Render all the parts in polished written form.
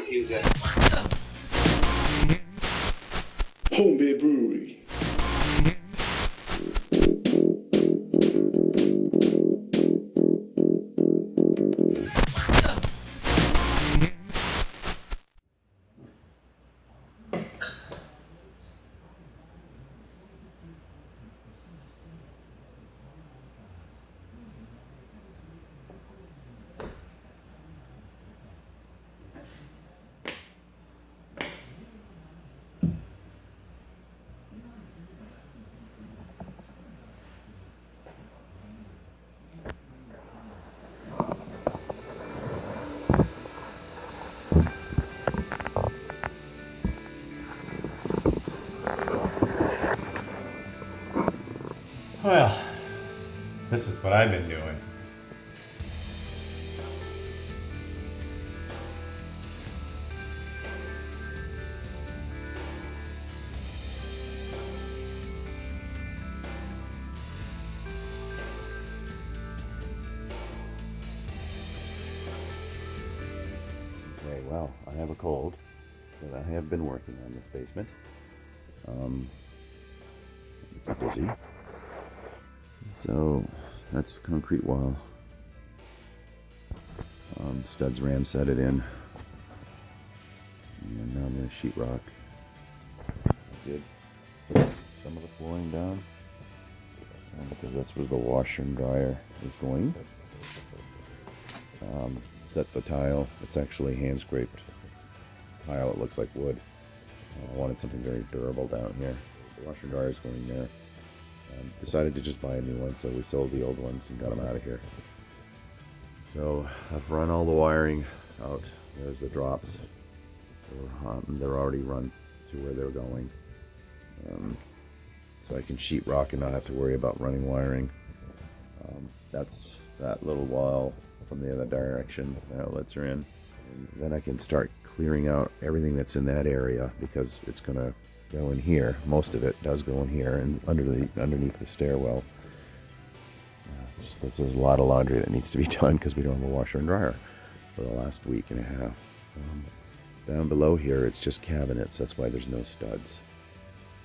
reviews it. Homemade brewery. Well, this is what I've been doing. Okay, well, I have a cold, but I have been working on this basement. It's gonna be busy. So that's the concrete wall. Studs ram set it in. And now I'm going to sheetrock. I did put some of the flooring down because that's where the washer and dryer is going. Set the tile. It's actually hand scraped tile. It looks like wood. I wanted something very durable down here. The washer and dryer is going there. Decided to just buy a new one, so we sold the old ones and got them out of here. So I've run all the wiring out. There's the drops. They're already run to where they're going. So I can sheetrock and not have to worry about running wiring. That's that little wall from the other direction. The outlets are in. And then I can start clearing out everything that's in that area because it's going to go in here. Most of it does go in here and underneath the stairwell. There's a lot of laundry that needs to be done because we don't have a washer and dryer for the last week and a half. Down below here, it's just cabinets. That's why there's no studs.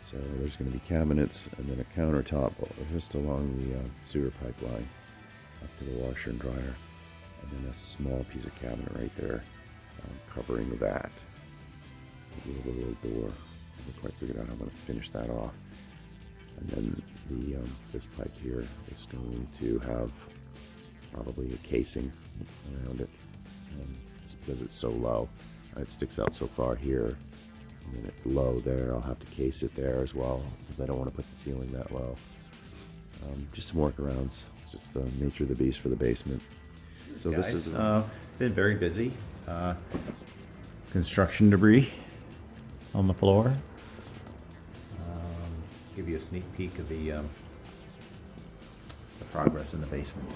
So there's going to be cabinets and then a countertop just along the sewer pipeline up to the washer and dryer, and then a small piece of cabinet right there covering that. With a little door. I haven't quite figured out how I'm going to finish that off. And then this pipe here is going to have probably a casing around it, just because it's so low. It sticks out so far here, and then it's low there. I'll have to case it there as well because I don't want to put the ceiling that low. Just some workarounds. It's just the nature of the beast for the basement. So Guys, this is been very busy. Construction debris on the floor. Give you a sneak peek of the progress in the basement.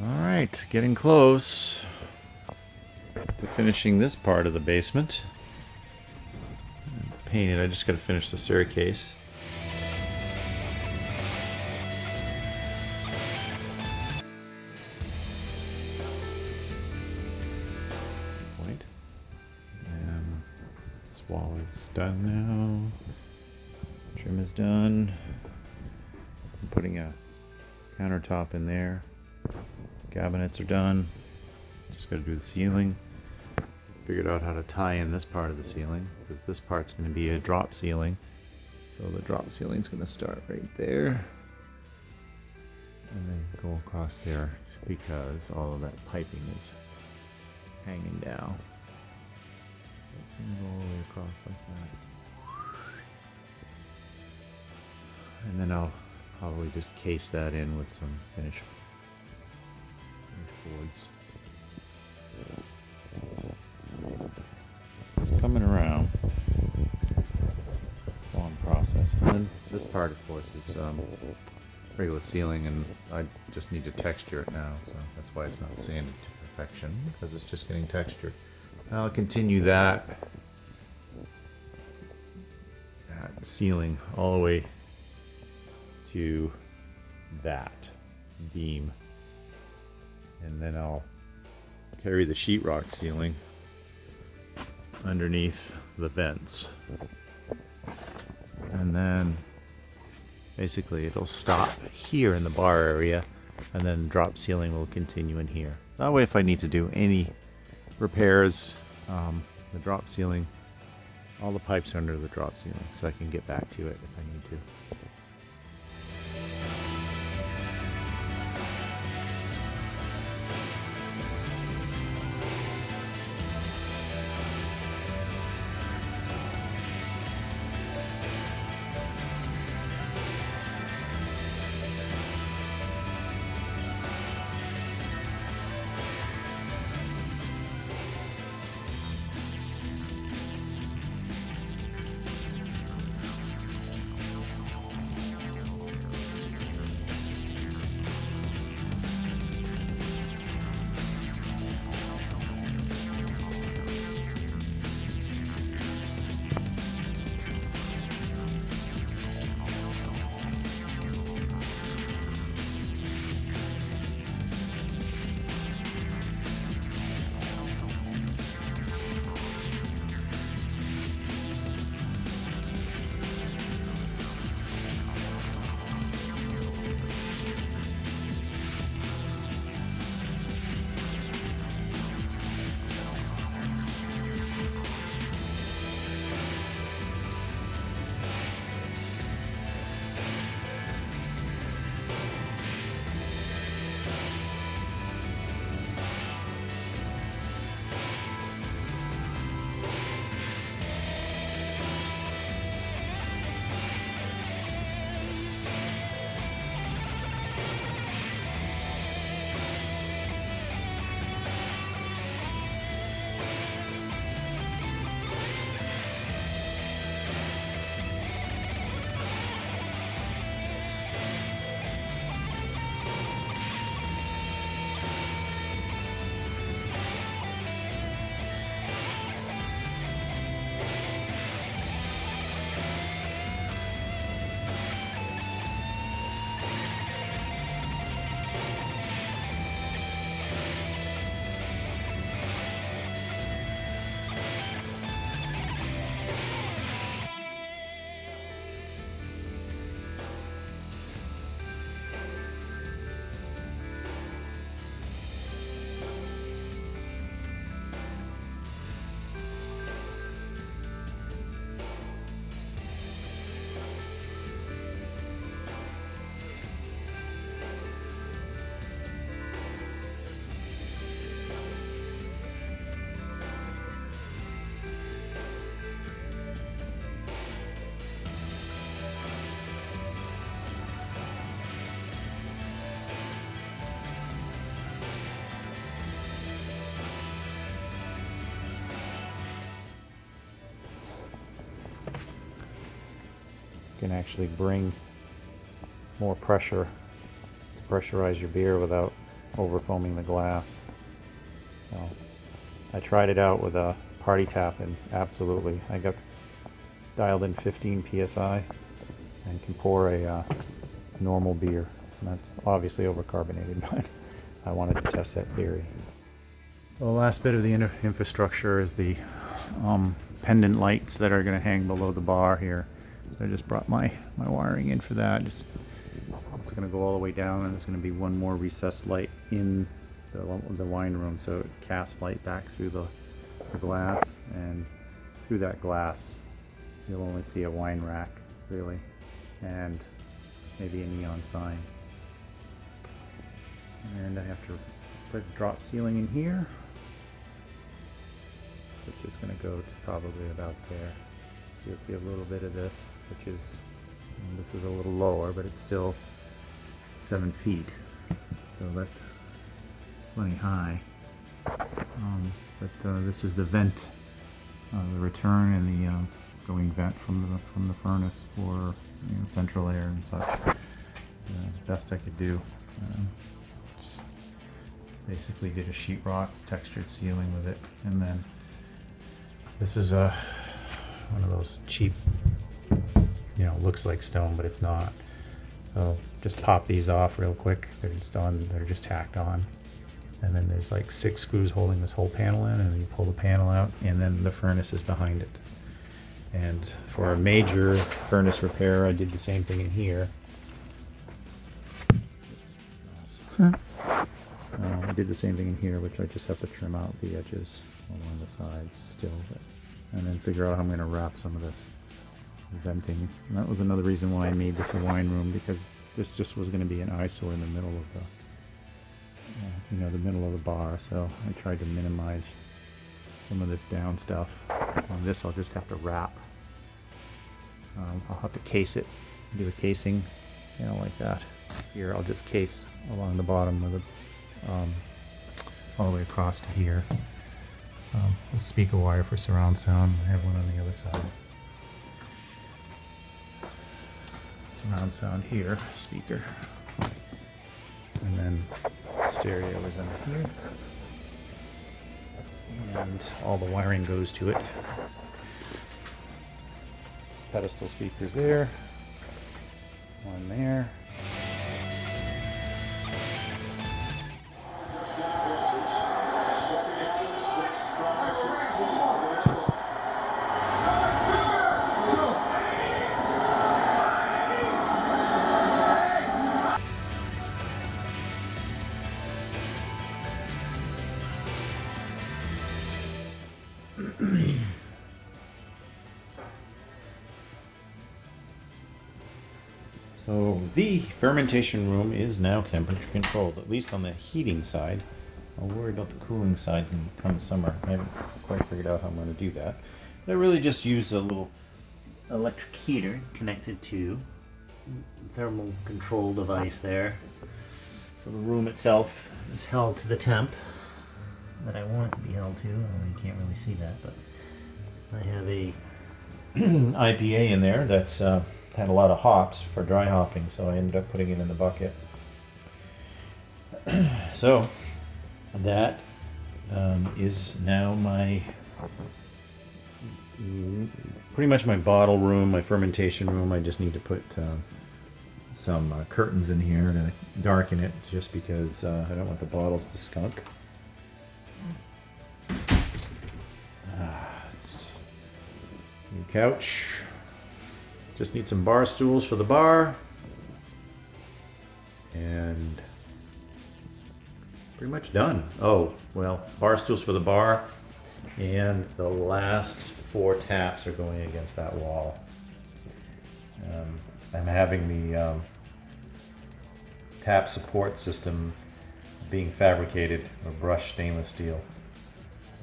Alright, getting close to finishing this part of the basement. Painted, I just gotta finish the staircase. Point. And this wall is done now. Trim is done. I'm putting a countertop in there. Cabinets are done. Just got to do the ceiling. Figured out how to tie in this part of the ceiling because this part's going to be a drop ceiling. So the drop ceiling is going to start right there. And then go across there because all of that piping is hanging down. So it's going to go all the way across like that. And then I'll probably just case that in with some finish boards. Coming around. Long process. And then this part, of course, is regular sealing, and I just need to texture it now, so that's why it's not sanded to perfection, because it's just getting textured. Now I'll continue that sealing all the way to that beam, and then I'll carry the sheetrock ceiling underneath the vents, and then basically it'll stop here in the bar area, and then drop ceiling will continue in here. That way, if I need to do any repairs, the drop ceiling, all the pipes are under the drop ceiling, so I can get back to it if I need to. Can actually bring more pressure to pressurize your beer without over foaming the glass. So I tried it out with a party tap, and absolutely I got dialed in 15 psi and can pour a normal beer, and that's obviously overcarbonated, but I wanted to test that theory. Well, the last bit of the infrastructure is the pendant lights that are going to hang below the bar here. So I just brought my wiring in for that. It's going to go all the way down, and there's going to be one more recessed light in the wine room, so it casts light back through the glass, and through that glass you'll only see a wine rack really, and maybe a neon sign. And I have to put a drop ceiling in here, which is going to go to probably about there. So you'll see a little bit of this, which is, this is a little lower, but it's still 7 feet. So that's plenty high. But this is the vent, the return and the going vent from the furnace for central air and such. Best I could do. Just basically did a sheetrock textured ceiling with it, and then this is one of those cheap, looks like stone, but it's not. So just pop these off real quick. They're just on. They're just tacked on. And then there's like 6 screws holding this whole panel in, and then you pull the panel out, and then the furnace is behind it. And for a major furnace repair, I did the same thing in here. I did the same thing in here, which I just have to trim out the edges along the sides still, and then figure out how I'm going to wrap some of this venting. And that was another reason why I made this a wine room, because this just was going to be an eyesore in the middle of the the middle of the bar, so I tried to minimize some of this down stuff. On this I'll just have to wrap. I'll have to case it, do a casing, like that. Here I'll just case along the bottom with all the way across to here. A speaker wire for surround sound. I have one on the other side. Surround sound here, speaker. And then stereo is under here, and all the wiring goes to it. Pedestal speakers there, one there. So the fermentation room is now temperature controlled, at least on the heating side. I'll worry about the cooling side come summer. I haven't quite figured out how I'm going to do that. But I really just use a little electric heater connected to thermal control device there. So the room itself is held to the temp that I want it to be held to. You can't really see that, but I have a IPA in there that's had a lot of hops for dry hopping, so I ended up putting it in the bucket. So that is now my pretty much my bottle room, my fermentation room. I just need to put some curtains in here to darken it, just because I don't want the bottles to skunk. New couch. Just need some bar stools for the bar. And pretty much done. Oh, well, bar stools for the bar. And the last 4 taps are going against that wall. I'm having the tap support system being fabricated with brushed stainless steel.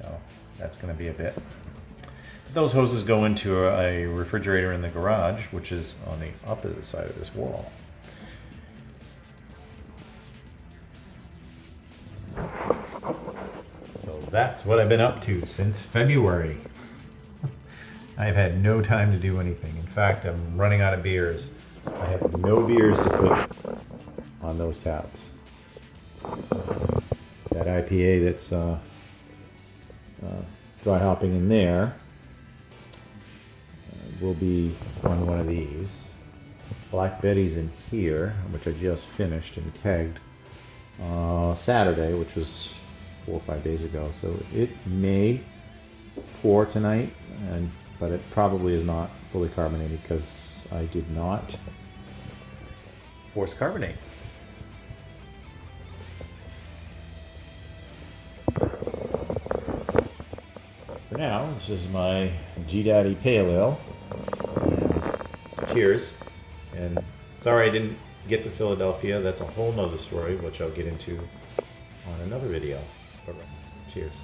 So that's going to be a bit. Those hoses go into a refrigerator in the garage, which is on the opposite side of this wall. So that's what I've been up to since February. I've had no time to do anything. In fact, I'm running out of beers. I have no beers to put on those taps. That IPA that's dry hopping in there will be on one of these. Black Betty's in here, which I just finished and kegged Saturday, which was 4 or 5 days ago. So it may pour tonight, but it probably is not fully carbonated because I did not force carbonate. For now, this is my G Daddy Pale Ale. And cheers. And sorry I didn't get to Philadelphia. That's a whole nother story, which I'll get into on another video. But cheers.